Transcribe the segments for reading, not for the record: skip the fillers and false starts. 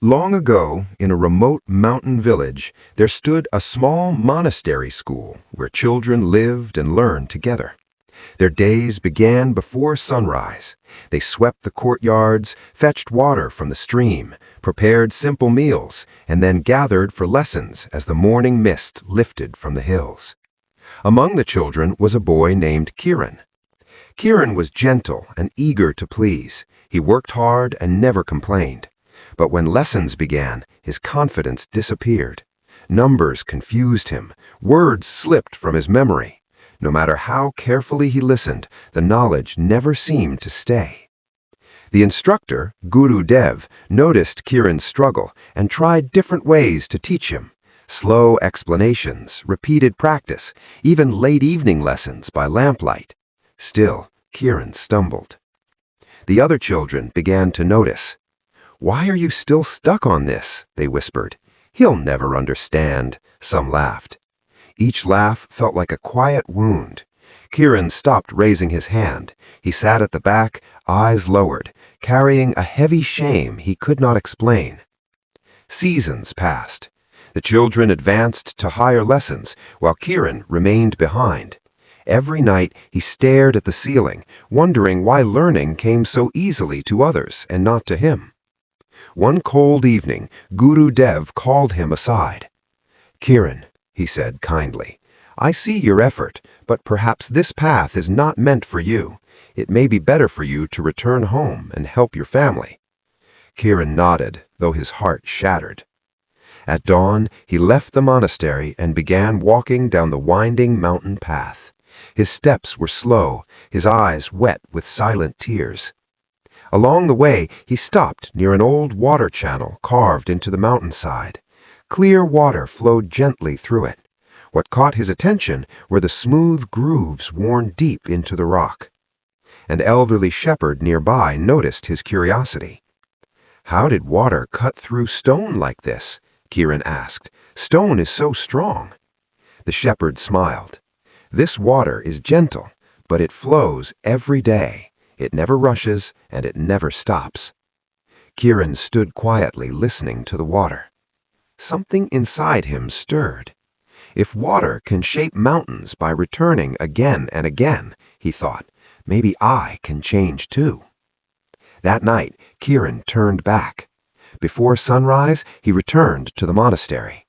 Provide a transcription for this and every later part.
Long ago, in a remote mountain village, there stood a small monastery school where children lived and learned together. Their days began before sunrise. They swept the courtyards, fetched water from the stream, prepared simple meals, and then gathered for lessons as the morning mist lifted from the hills. Among the children was a boy named Kiran. Kiran was gentle and eager to please. He worked hard and never complained. But when lessons began, his confidence disappeared. Numbers confused him. Words slipped from his memory. No matter how carefully he listened, the knowledge never seemed to stay. The instructor, Guru Dev, noticed Kiran's struggle and tried different ways to teach him. Slow explanations, repeated practice, even late evening lessons by lamplight. Still, Kiran stumbled. The other children began to notice. "Why are you still stuck on this?" they whispered. "He'll never understand." Some laughed. Each laugh felt like a quiet wound. Kiran stopped raising his hand. He sat at the back, eyes lowered, carrying a heavy shame he could not explain. Seasons passed. The children advanced to higher lessons, while Kiran remained behind. Every night he stared at the ceiling, wondering why learning came so easily to others and not to him. One cold evening, Guru Dev called him aside. "Kiran," he said kindly, "I see your effort, but perhaps this path is not meant for you. It may be better for you to return home and help your family." Kiran nodded, though his heart shattered. At dawn, he left the monastery and began walking down the winding mountain path. His steps were slow, his eyes wet with silent tears. Along the way, he stopped near an old water channel carved into the mountainside. Clear water flowed gently through it. What caught his attention were the smooth grooves worn deep into the rock. An elderly shepherd nearby noticed his curiosity. "How did water cut through stone like this?" Kiran asked. "Stone is so strong." The shepherd smiled. "This water is gentle, but it flows every day. It never rushes, and it never stops." Kiran stood quietly listening to the water. Something inside him stirred. If water can shape mountains by returning again and again, he thought, maybe I can change too. That night, Kiran turned back. Before sunrise, he returned to the monastery.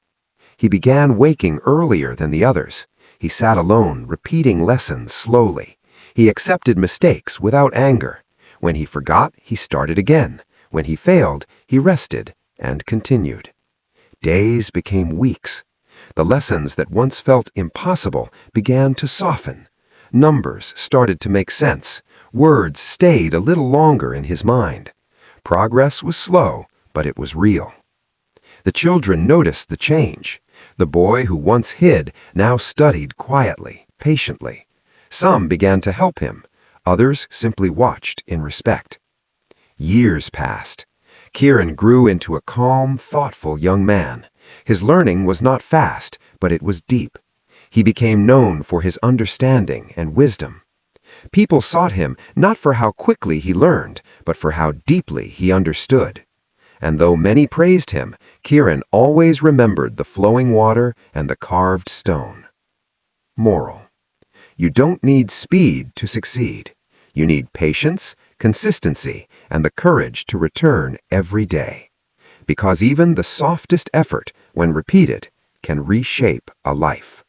He began waking earlier than the others. He sat alone, repeating lessons slowly. He accepted mistakes without anger. When he forgot, he started again. When he failed, he rested and continued. Days became weeks. The lessons that once felt impossible began to soften. Numbers started to make sense. Words stayed a little longer in his mind. Progress was slow, but it was real. The children noticed the change. The boy who once hid now studied quietly, patiently. Some began to help him. Others simply watched in respect. Years passed. Kiran grew into a calm, thoughtful young man. His learning was not fast, but it was deep. He became known for his understanding and wisdom. People sought him not for how quickly he learned, but for how deeply he understood. And though many praised him, Kiran always remembered the flowing water and the carved stone. Moral: you don't need speed to succeed. You need patience, consistency, and the courage to return every day. Because even the softest effort, when repeated, can reshape a life.